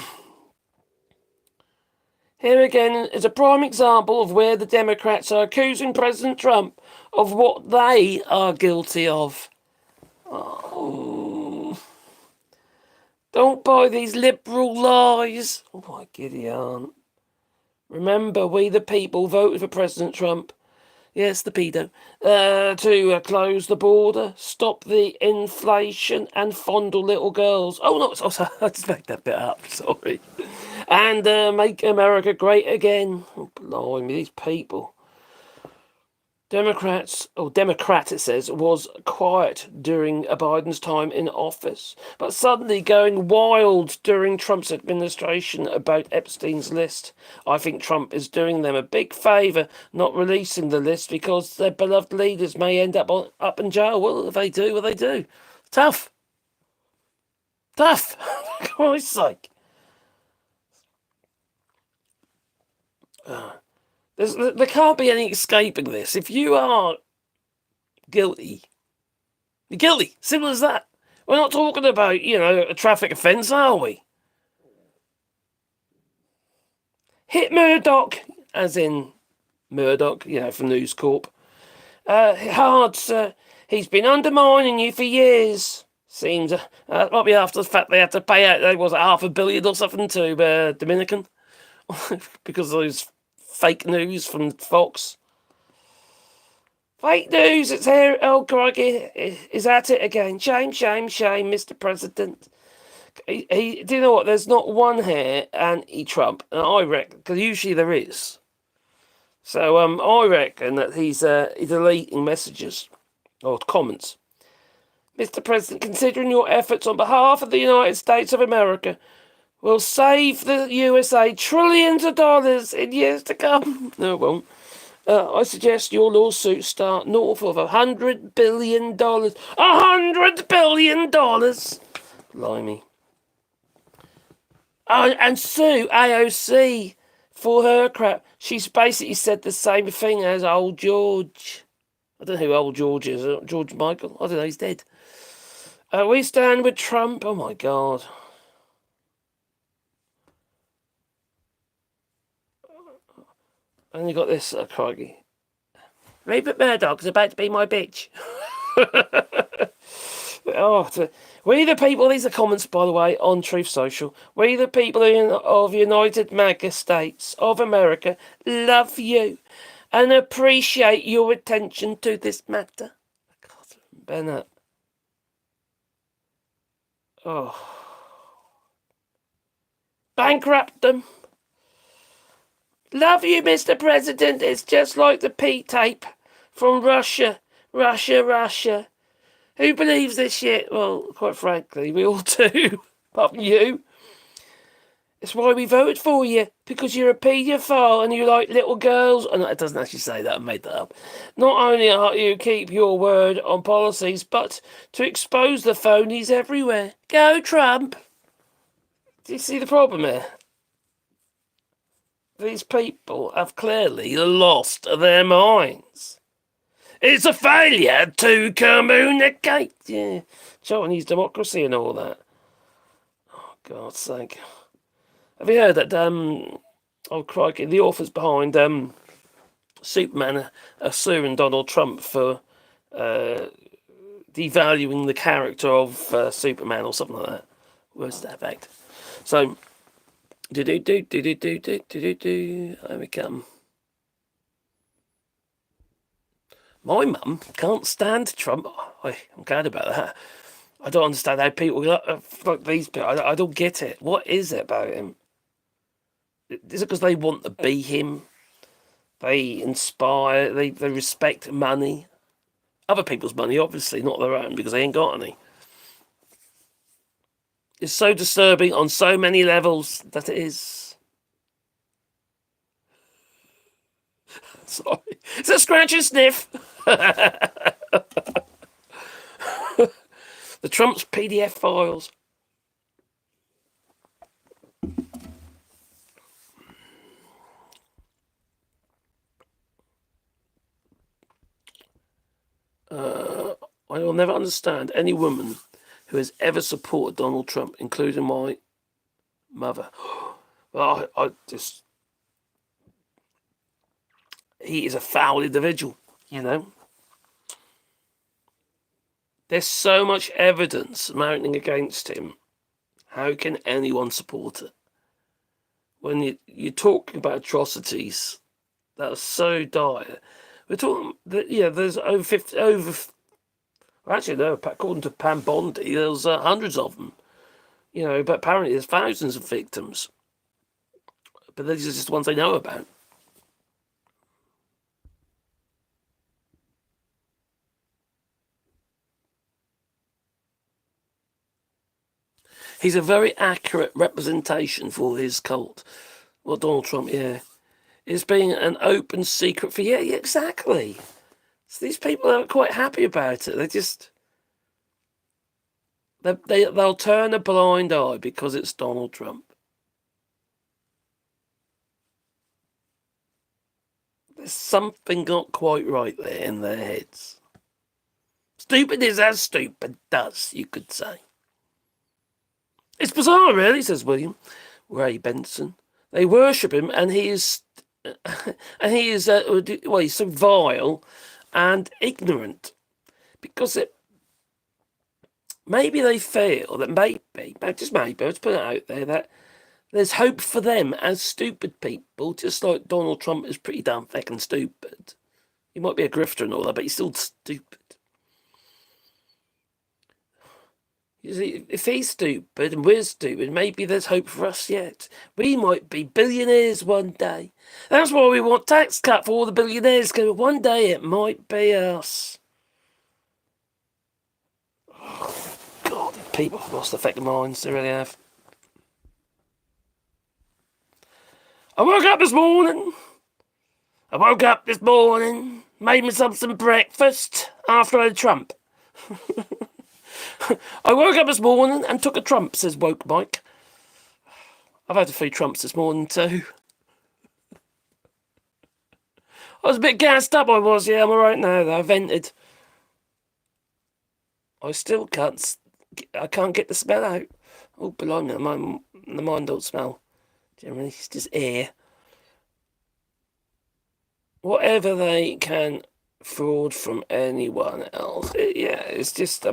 Here again is a prime example of where the Democrats are accusing President Trump of what they are guilty of. Oh. Don't buy these liberal lies. Oh my giddy aunt. Remember, we the people voted for President Trump. Yes, the pedo. To close the border, stop the inflation, and fondle little girls. Oh no, sorry, I just made that bit up. Sorry. And make America great again. Oh, blimey, these people. Democrat, it says, was quiet during Biden's time in office, but suddenly going wild during Trump's administration about Epstein's list. I think Trump is doing them a big favour not releasing the list because their beloved leaders may end up in jail. Well, if they do, what they do. Tough. For Christ's sake. There can't be any escaping this. If you are guilty, you're guilty. Simple as that. We're not talking about, a traffic offence, are we? Hit Murdoch, as in Murdoch, from News Corp. Hard, sir. He's been undermining you for years. Seems, might be after the fact they had to pay out, $500 million or something to Dominican. Because of those fake news from Fox. Fake news, it's here. Oh, crikey, is at it again. Shame, Mr. President. Do you know what? There's not one here anti-Trump, and I reckon, because usually there is. So I reckon that he's deleting messages or comments. Mr. President, considering your efforts on behalf of the United States of America will save the USA trillions of dollars in years to come. No, it won't. I suggest your lawsuit start north of $100 billion. $100 billion! Blimey. And sue AOC for her crap. She's basically said the same thing as old George. I don't know who old George is. George Michael? I don't know, he's dead. We stand with Trump. Oh my God. And you got this, crikey. Rupert Murdoch's about to be my bitch. We the people, these are comments, by the way, on Truth Social. We the people of United Mega States of America love you and appreciate your attention to this matter. God, Bennett. Oh. Bankrupt them. Love you, Mr. President. It's just like the P-tape from Russia. Russia. Who believes this shit? Well, quite frankly, we all do. Apart from you. It's why we voted for you. Because you're a paedophile and you like little girls. And it doesn't actually say that. I made that up. Not only are you keep your word on policies, but to expose the phonies everywhere. Go, Trump. Do you see the problem here? These people have clearly lost their minds. It's a failure to communicate. Yeah, Chinese democracy and all that. Oh, God's sake. Have you heard that, oh, crikey, the authors behind Superman are suing Donald Trump for devaluing the character of Superman or something like that. Where's that fact? So, here we come. My mum can't stand Trump. I'm glad about that. I don't understand how people like these people. I don't get it. What is it about him? Is it because they want to be him? They inspire, they respect money. Other people's money, obviously, not their own, because they ain't got any. It's so disturbing on so many levels that it is. Sorry. It's a scratch and sniff. The Trump's PDF files. I will never understand any woman who has ever supported Donald Trump, including my mother. Well, I just... He is a foul individual, you know. There's so much evidence mounting against him. How can anyone support it? When you're talking about atrocities that are so dire, we're talking that there's over 50, actually no, according to Pam Bondi, there's hundreds of them. You know, but apparently there's thousands of victims. But these are just the ones they know about. He's a very accurate representation for his cult. Well, Donald Trump, is being an open secret for exactly. So these people are quite happy about it. They just they'll turn a blind eye because it's Donald Trump. There's something not quite right there in their heads. Stupid is as stupid does, you could say. It's bizarre, really, says William Ray Benson. They worship him, and he is he's so vile and ignorant because maybe they feel that just maybe, let's put it out there, that there's hope for them as stupid people, just like Donald Trump is pretty damn feckin' stupid. He might be a grifter and all that, but he's still stupid. You see, if he's stupid and we're stupid, maybe there's hope for us yet. We might be billionaires one day. That's why we want tax cut for all the billionaires, because one day it might be us. Oh, God, people have lost their fucking minds, they really have. I woke up this morning, made myself some breakfast after I had Trump. I woke up this morning and took a Trump, says Woke Mike. I've had a few Trumps this morning too. I was a bit gassed up, I'm alright now though, I vented. I still can't get the smell out. Oh, blimey, the mind don't smell. Generally, it's just air. Whatever they can fraud from anyone else, it's just,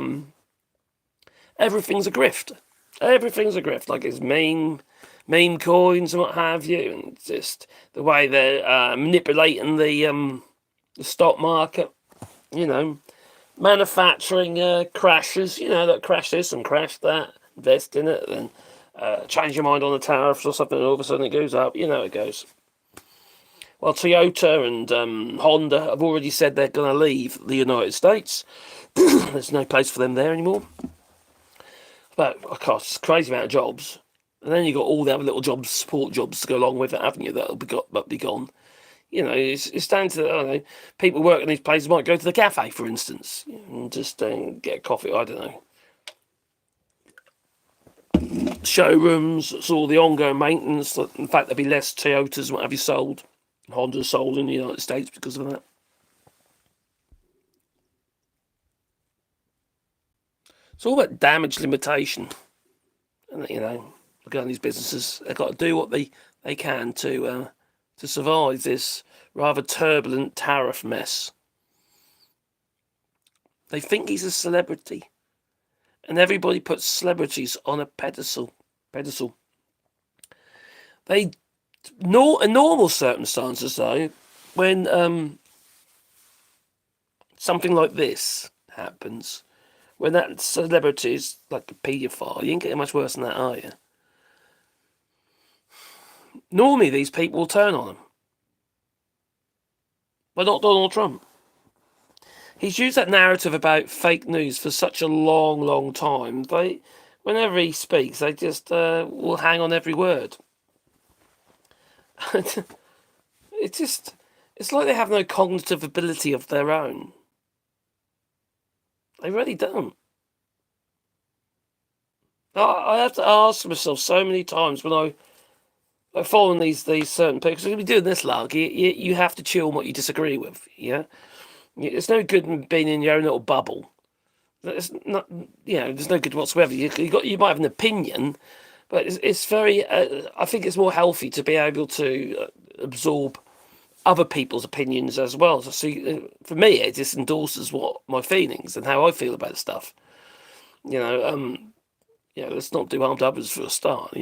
everything's a grift. Everything's a grift. Like it's meme coins and what have you, and it's just the way they're manipulating the stock market. You know, manufacturing crashes. You know, that crash this and crash that. Invest in it, then change your mind on the tariffs or something, and all of a sudden it goes up. You know, it goes. Well, Toyota and Honda have already said they're going to leave the United States. There's no place for them there anymore. But, of course, it's a crazy amount of jobs. And then you've got all the other little jobs, support jobs to go along with it, haven't you? That'll be gone. You know, it's down to, I don't know, people working in these places might go to the cafe, for instance, and just get a coffee, I don't know. Showrooms, it's all the ongoing maintenance. In fact, there'll be less Toyotas and what have you sold. Honda's sold in the United States because of that. It's all about damage limitation. And, you know, regarding these businesses, they've got to do what they can to survive this rather turbulent tariff mess. They think he's a celebrity. And everybody puts celebrities on a pedestal. In normal circumstances, though, when something like this happens, when that celebrity is like a paedophile, you ain't getting much worse than that, are you? normally these people will turn on him. But not Donald Trump. He's used that narrative about fake news for such a long, long time. Whenever he speaks, they just will hang on every word. It's like they have no cognitive ability of their own. They really don't. I have to ask myself so many times when I follow these certain people, because we're doing this, Lark, you have to chill on what you disagree with, yeah? It's no good in being in your own little bubble. It's not, there's no good whatsoever. You might have an opinion, but it's very. I think it's more healthy to be able to absorb other people's opinions as well. So for me, it just endorses what my feelings and how I feel about stuff. Let's not do harm to others for a start.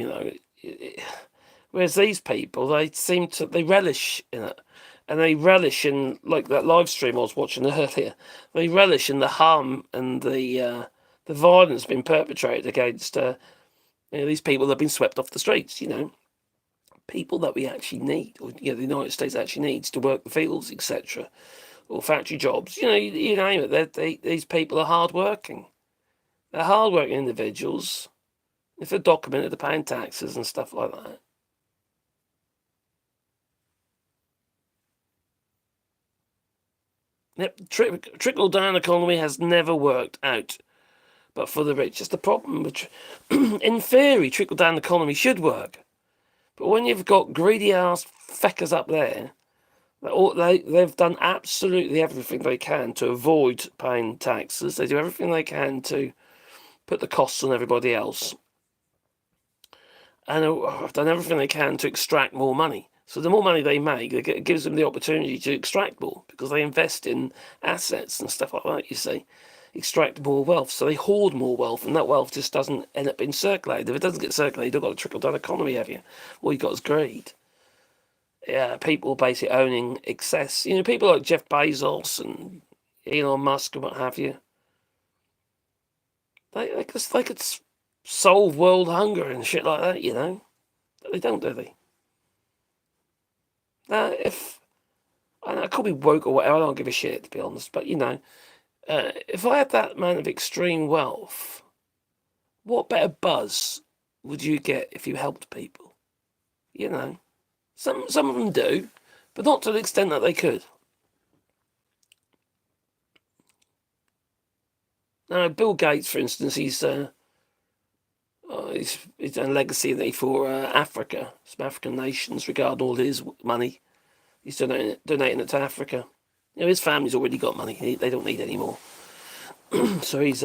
Whereas these people, they relish in it. And they relish in, like that live stream I was watching earlier, they relish in the harm and the violence being perpetrated against these people that have been swept off the streets, people that we actually need, or the United States actually needs to work the fields, etc., or factory jobs. You name it. These people are hardworking. They're hardworking individuals. If they're documented, they're paying taxes and stuff like that. Yep, trickle-down economy has never worked out, but for the rich. It's the problem. In theory, trickle-down economy should work, but when you've got greedy-ass feckers up there, they've done absolutely everything they can to avoid paying taxes. They do everything they can to put the costs on everybody else, and have done everything they can to extract more money. So the more money they make, it gives them the opportunity to extract more, because they invest in assets and stuff like that, you see. Extract more wealth. So they hoard more wealth, and that wealth just doesn't end up being circulated. If it doesn't get circulated, you've got a trickle-down economy, have you? All you've got is greed. Yeah, people basically owning excess. People like Jeff Bezos and Elon Musk and what have you. They could solve world hunger and shit like that, But they don't, do they? I could be woke or whatever, I don't give a shit, to be honest, but if I had that amount of extreme wealth, what better buzz would you get if you helped people? Some of them do, but not to the extent that they could. Now, Bill Gates, for instance, he's done a legacy for Africa, some African nations, regarding all his money. He's donating it to Africa. His family's already got money. They don't need any more. So he's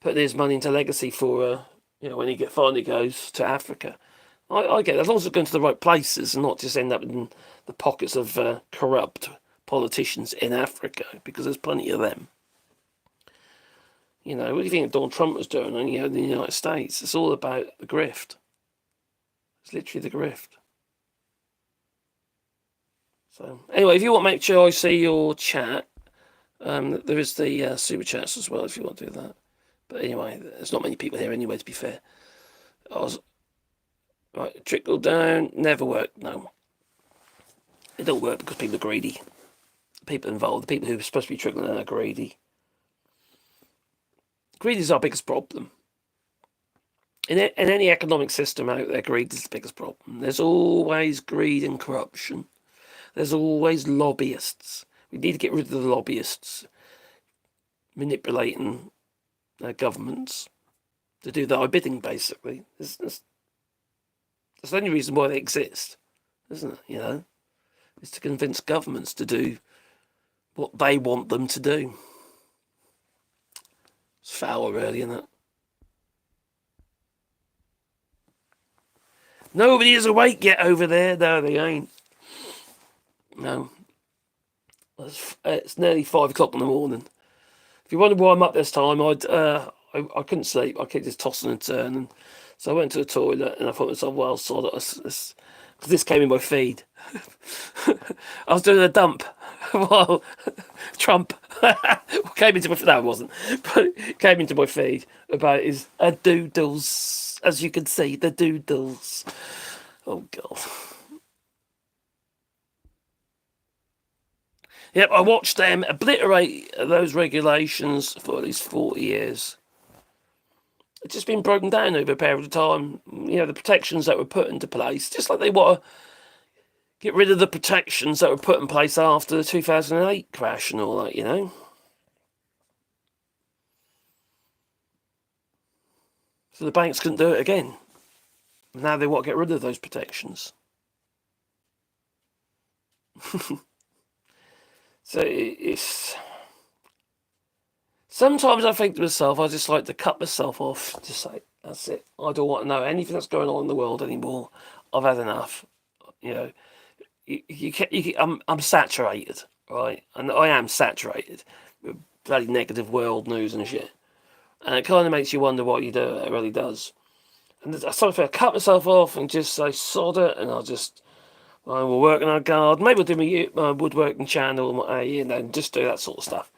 putting his money into legacy for, when he finally goes to Africa. I get it. As long as it's going to the right places and not just end up in the pockets of corrupt politicians in Africa, because there's plenty of them. What do you think Donald Trump was doing in the United States? It's all about the grift. It's literally the grift. So, anyway, if you want to make sure I see your chat, there is the super chats as well if you want to do that. But anyway, there's not many people here anyway, to be fair. Right, trickle down, never worked, no. It don't work because people are greedy. People involved, the people who are supposed to be trickling down are greedy. Greed is our biggest problem. In any economic system out there, greed is the biggest problem. There's always greed and corruption. There's always lobbyists. We need to get rid of the lobbyists manipulating governments to do their bidding, basically. That's the only reason why they exist, isn't it? Is to convince governments to do what they want them to do. It's foul, really, isn't it? Nobody is awake yet over there. No, they ain't. No. It's nearly 5 o'clock in the morning. If you wonder why I'm up this time, I couldn't sleep. I kept just tossing and turning. So I went to the toilet and I thought to myself, well, sod it, because this came in my feed. I was doing a dump while Trump came into my feed. No, it wasn't. But it came into my feed about his doodles. As you can see, the doodles. Oh, God. Yep, I watched them obliterate those regulations for at least 40 years. It's just been broken down over a period of time. You know, the protections that were put into place, just like they want to get rid of the protections that were put in place after the 2008 crash and all that, you know. So the banks couldn't do it again. Now they want to get rid of those protections. So it's... Sometimes I think to myself, I just like to cut myself off. Just say, that's it. I don't want to know anything that's going on in the world anymore. I've had enough. You know, I'm saturated, right? And I am saturated with bloody negative world news and shit. And it kind of makes you wonder what you do. It really does. And I sort of cut myself off and just say, sod it, and we'll work in our garden. Maybe we'll do my woodworking channel, and just do that sort of stuff.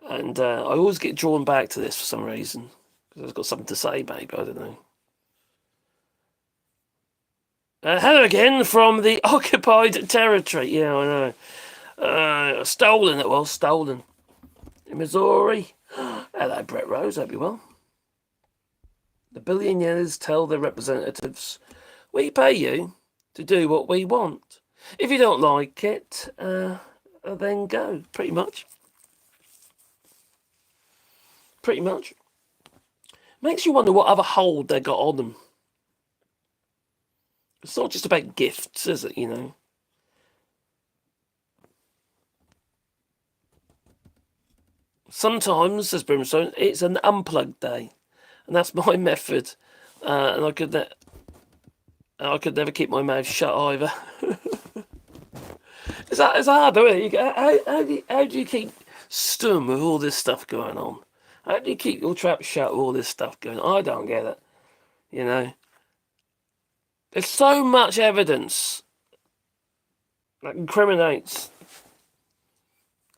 And I always get drawn back to this for some reason. Because I've got something to say, maybe, I don't know. Hello again from the occupied territory. Yeah, I know. Stolen, it was, stolen. In Missouri. Hello, Brett Rose, hope you're well. The billionaires tell their representatives, we pay you to do what we want. If you don't like it, then go, pretty much. Pretty much. Makes you wonder what other hold they got on them. It's not just about gifts, is it, you know? Sometimes, as Brimstone, it's an unplugged day. And that's my method. And I could never keep my mouth shut either. It's hard, isn't it? How do you keep stum with all this stuff going on? How do you keep your trap shut with all this stuff going on? I don't get it. You know? There's so much evidence that incriminates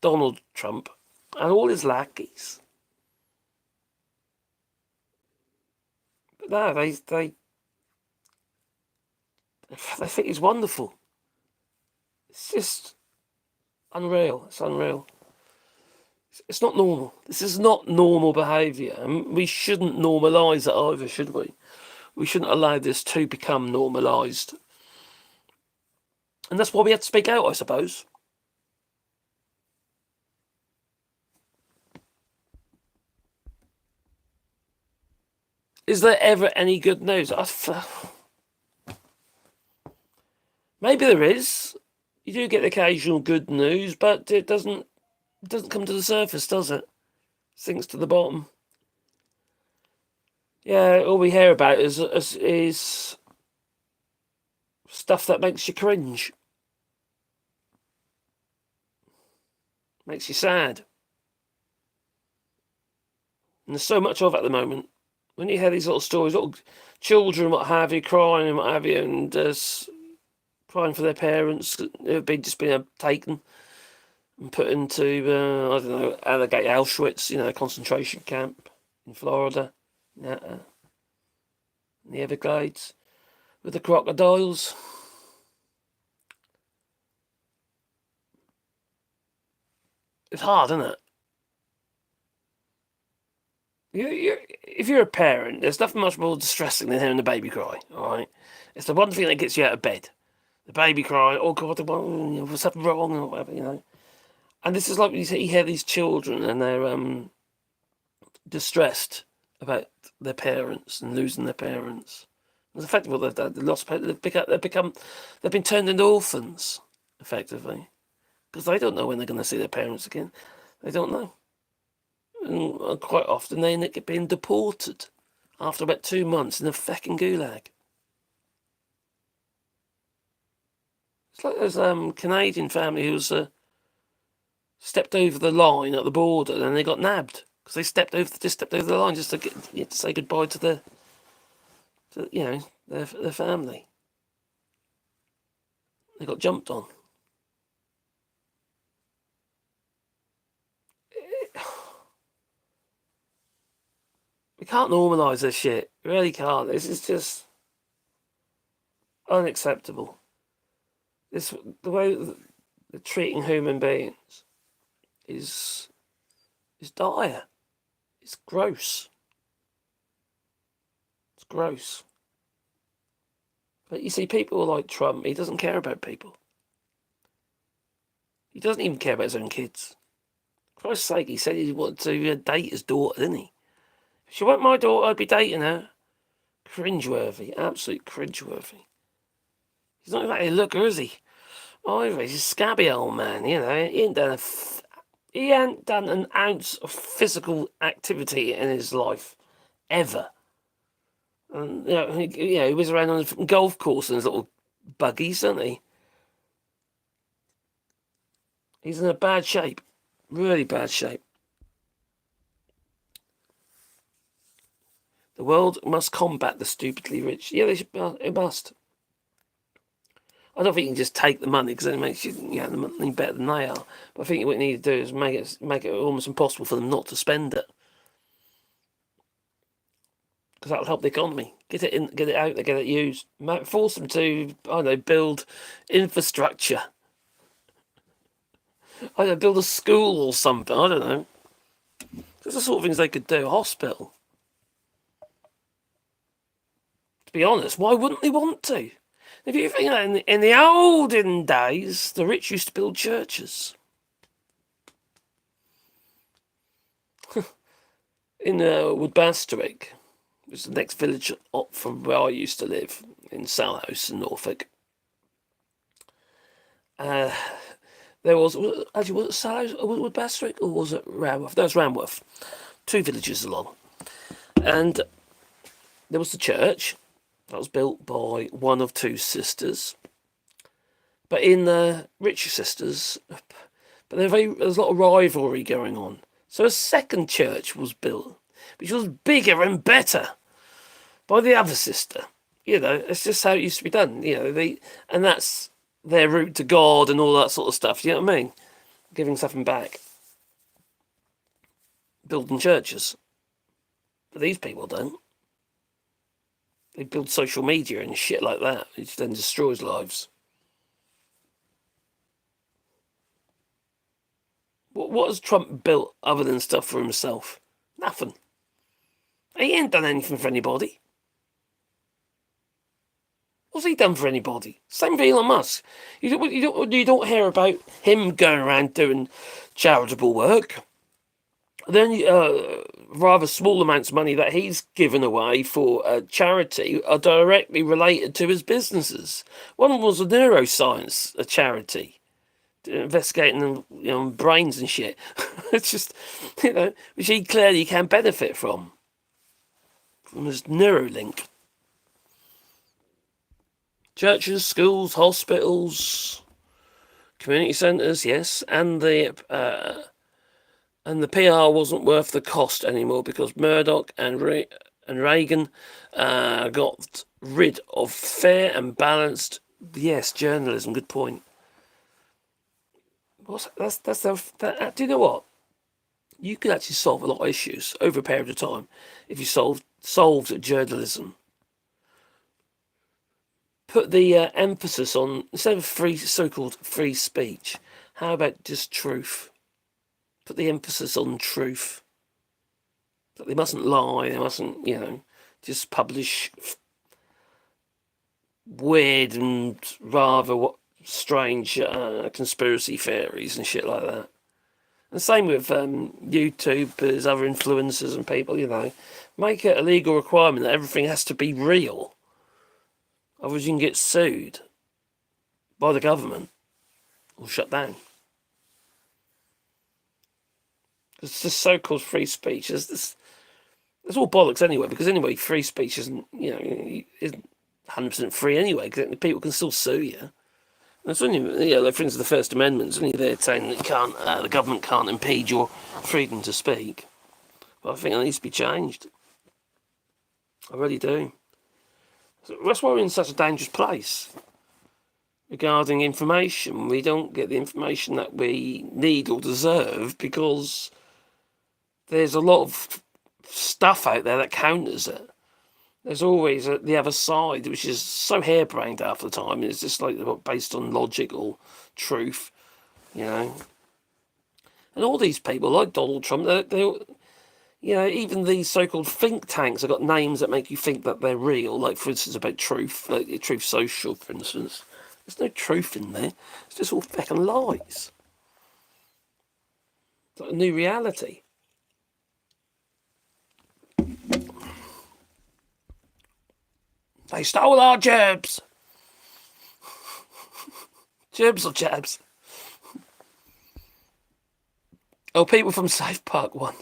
Donald Trump and all his lackeys. But no, they think he's wonderful. It's just unreal. It's unreal. It's not normal. This is not normal behaviour. And we shouldn't normalise it either, should we? We shouldn't allow this to become normalised. And that's why we have to speak out, I suppose. Is there ever any good news? Maybe there is. You do get occasional good news, but it doesn't come to the surface, does it? Sinks to the bottom. Yeah, all we hear about is stuff that makes you cringe. Makes you sad. And there's so much of it at the moment. When you hear these little stories, little children, what have you, crying and what have you, and crying for their parents who have just been taken and put into, I don't know, AllShorts, concentration camp in Florida, in the Everglades, with the crocodiles. It's hard, isn't it? If you're a parent, there's nothing much more distressing than hearing the baby cry, all right? It's the one thing that gets you out of bed. The baby cry, oh God, what's something wrong, or whatever, And this is like when you hear these children and they're distressed about their parents and losing their parents. It's effectively what they've lost. They've been turned into orphans, effectively, because they don't know when they're going to see their parents again. They don't know. And quite often they end up being deported after about 2 months in a fucking gulag. It's like those Canadian family who was stepped over the line at the border and they got nabbed because they stepped over the line just to say goodbye to their family. They got jumped on. We can't normalise this shit. We really can't. This is just... Unacceptable. The way they're treating human beings is dire. It's gross. It's gross. But you see, people like Trump, he doesn't care about people. He doesn't even care about his own kids. For Christ's sake, he said he wanted to date his daughter, didn't he? If she weren't my daughter, I'd be dating her. Cringeworthy. Absolute cringeworthy. He's not exactly a looker, is he? Either. He's a scabby old man, you know. He ain't done an ounce of physical activity in his life. Ever. And, he was around on a golf course in his little buggies, doesn't he? He's in a bad shape. Really bad shape. The world must combat the stupidly rich. Yeah, it must. I don't think you can just take the money because it makes you the money better than they are. But I think what you need to do is make it almost impossible for them not to spend it. Because that'll help the economy. Get it in, get it out there, get it used. Force them to, I don't know, build infrastructure. I don't know, build a school or something. I don't know. There's the sort of things they could do. A hospital. To be honest, why wouldn't they want to? If you think in the olden days, the rich used to build churches. In Woodbastwick, which is the next village up from where I used to live, in Salhouse in Norfolk. There was it Salhouse, was it Woodbastwick, or was it Ranworth? No, it was Ranworth. 2 villages along. And there was the church. That was built by one of 2 sisters. But in the richer sisters, but there's a lot of rivalry going on. So a second church was built, which was bigger and better, by the other sister. It's just how it used to be done. And that's their route to God and all that sort of stuff. You know what I mean? Giving something back. Building churches. But these people don't. They build social media and shit like that, which then destroys lives. What has Trump built other than stuff for himself? Nothing. He ain't done anything for anybody. What's he done for anybody? Same with Elon Musk. You don't hear about him going around doing charitable work. Then rather small amounts of money that he's given away for charity are directly related to his businesses. One was a neuroscience, a charity, investigating brains and shit. It's just, which he clearly can benefit from his Neuralink. Churches, schools, hospitals, community centres, yes, and the PR wasn't worth the cost anymore because Murdoch and Reagan got rid of fair and balanced, yes, journalism. Good point. Do you know what? You could actually solve a lot of issues over a period of time if you solved journalism. Put the emphasis on, instead of so-called free speech, how about just truth? Put the emphasis on truth. That they mustn't lie, they mustn't, just publish weird and rather strange conspiracy theories and shit like that. And same with YouTubers, other influencers and people, make it a legal requirement that everything has to be real. Otherwise you can get sued by the government or shut down. It's just so-called free speech. It's all bollocks anyway, because anyway, free speech isn't 100% free anyway, because people can still sue you. And it's only, like for instance, the First Amendment is only there saying that the government can't impede your freedom to speak. But I think it needs to be changed. I really do. So that's why we're in such a dangerous place regarding information. We don't get the information that we need or deserve because there's a lot of stuff out there that counters it. There's always the other side, which is so harebrained half the time. It's just like based on logic or truth, you know. And all these people, like Donald Trump, they you know, even these so-called think tanks have got names that make you think that they're real. Like, for instance, about truth, like Truth Social, for instance. There's no truth in there. It's just all fucking lies. It's like a new reality. They stole our jabs. Jibs or jabs? Oh, people from South Park won.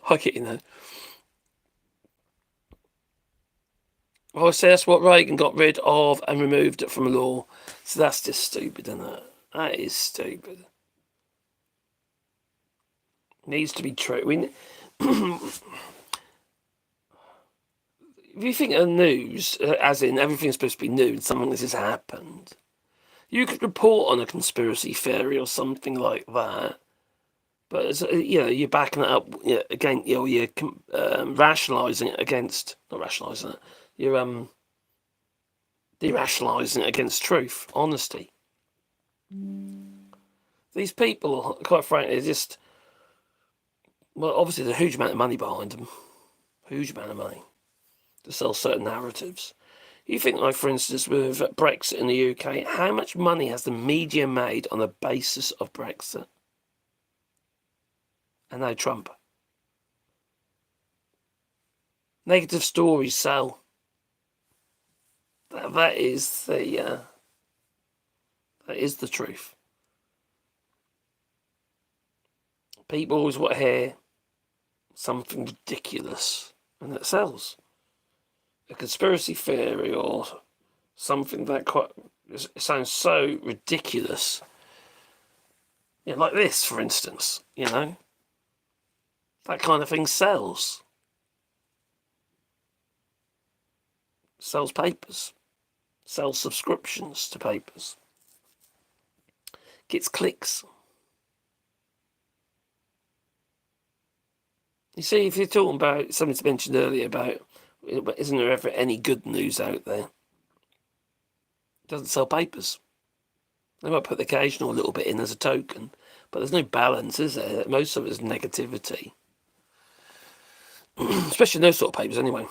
I get you know. Well, I say that's what Reagan got rid of and removed it from law. So that's just stupid, isn't it? That is stupid. Needs to be true. If you think of news, as in everything's supposed to be new and something this has happened, you could report on a conspiracy theory or something like that. But you know, you're backing it up again. You know, you're rationalising it against, not rationalising it. You're derationalising it against truth, honesty. These people, quite frankly, are just, well, obviously there's a huge amount of money behind them. Huge amount of money to sell certain narratives. You think, like, for instance, with Brexit in the UK, how much money has the media made on the basis of Brexit? And now Trump. Negative stories sell. That is the truth. People always want to hear something ridiculous, and it sells. A conspiracy theory or something that it sounds so ridiculous. Yeah, like this, for instance. You know, that kind of thing sells. Sells papers. Sells subscriptions to papers. Gets clicks. You see, if you're talking about something mentioned earlier about, isn't there ever any good news out there? It doesn't sell papers. They might put the occasional little bit in as a token, but there's no balance, is there? Most of it is negativity. Especially in those sort of papers, anyway.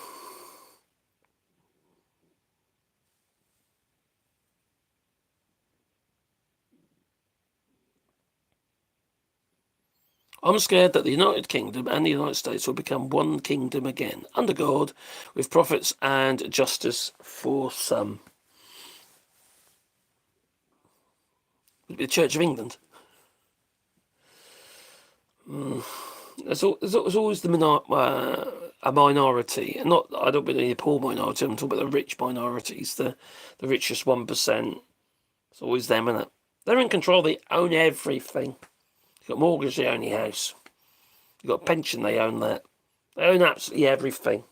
I'm scared that the United Kingdom and the United States will become one kingdom again, under God, with profits and justice for some. It'll be the Church of England. There's always a minority, and not, I don't mean the poor minority, I'm talking about the rich minorities, the richest 1%. It's always them, isn't it? They're in control, they own everything. You've got mortgage, they own your house. You've got a pension, they own that. They own absolutely everything.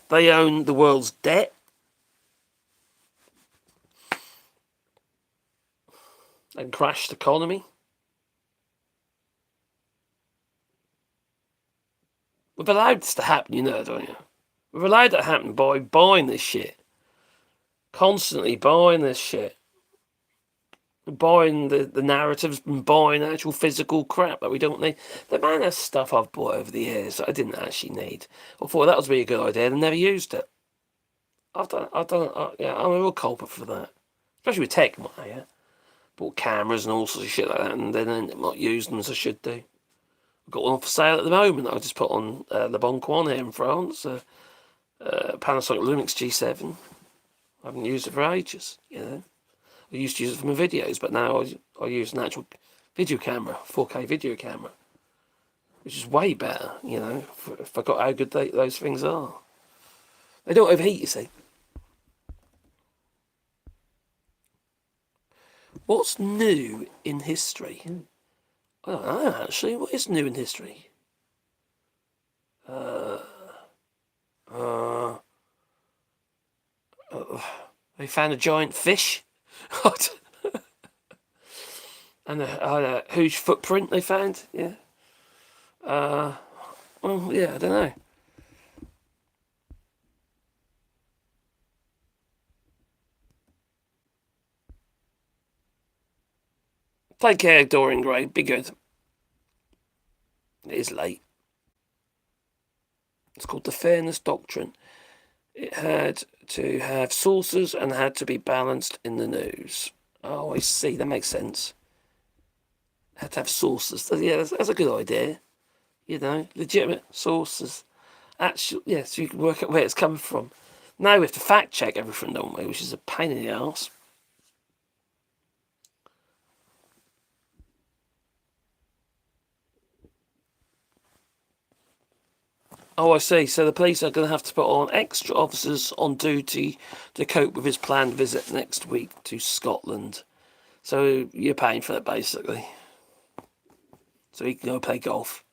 They own the world's debt. And crashed economy. We've allowed this to happen, you know, don't you? We've allowed that to happen by buying this shit. Constantly buying this shit. Buying the narratives and buying actual physical crap that we don't need. The man has stuff I've bought over the years that I didn't actually need. I thought that was really a good idea and never used it. I'm a real culprit for that. Especially with tech, yeah. Bought cameras and all sorts of shit like that and then I'm not using them as I should do. I've got one for sale at the moment that I just put on Le Bon Coin here in France. Panasonic Lumix G7. I haven't used it for ages, you know. I used to use it for my videos, but now I use an actual video camera, 4K video camera, which is way better, you know. Forgot how good those things are. They don't overheat, you see. What's new in history? I don't know, actually. What is new in history? They found a giant fish. And a huge footprint they found, yeah. Well, yeah, I don't know. Take care, Dorian Gray. Be good. It is late. It's called the Fairness Doctrine. It had to have sources and had to be balanced in the news. Oh, I see. That makes sense. Had to have sources. Yeah, that's a good idea. You know, legitimate sources. Actually, yeah, so you can work out where it's coming from. Now we have to fact check everything, don't we? Which is a pain in the arse. Oh, I see. So the police are going to have to put on extra officers on duty to cope with his planned visit next week to Scotland. So you're paying for it, basically. So he can go play golf.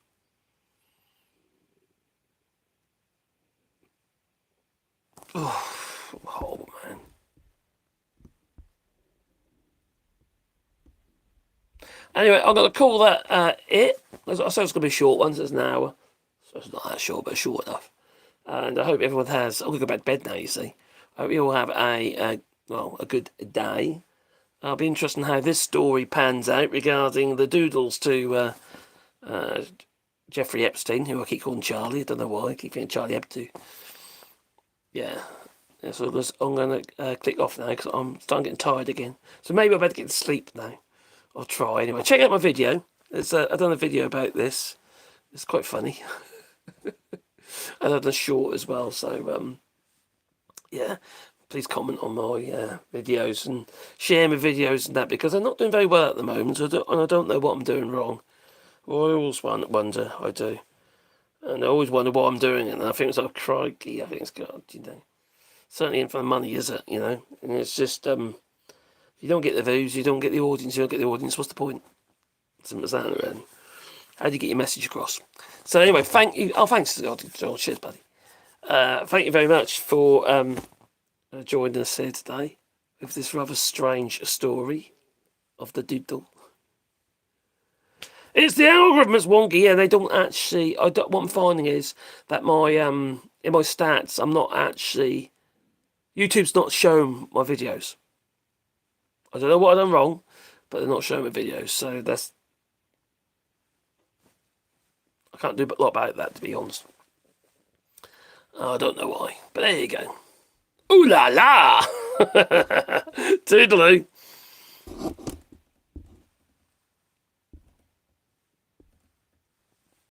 Oh, horrible, man. Anyway, I'm going to call that it. I said it's going to be a short one, so it's an hour. So it's not that short, but short enough. And I hope everyone has... I'm going to go back to bed now, you see. I hope you all have a good day. I'll be interested in how this story pans out regarding the doodles to Jeffrey Epstein, who I keep calling Charlie. I don't know why. I keep thinking Charlie Hebdo. Yeah. So I'm going to click off now because I'm starting getting tired again. So maybe I better get to sleep now. I'll try anyway. Check out my video. I've done a video about this. It's quite funny. And I've done a short as well. So, yeah. Please comment on my videos and share my videos and that, because I'm not doing very well at the moment, and I don't know what I'm doing wrong. Well, I always wonder, I do. And I always wonder what I'm doing, and I think it's like, crikey, I think it's God, you know. Certainly in for the money, is it, you know? And it's just, you don't get the views, you don't get the audience, what's the point? Simple as that, really. How do you get your message across? So anyway, thank you. Oh, thanks, John. Cheers, buddy. Thank you very much for joining us here today with this rather strange story of the doodle. It's the algorithm is wonky. Yeah, they don't actually. What I'm finding is that my in my stats, I'm not actually. YouTube's not showing my videos. I don't know what I've done wrong, but they're not showing my videos. So that's. I can't do a lot about that, to be honest. I don't know why, but there you go. Ooh la la! Toodaloo.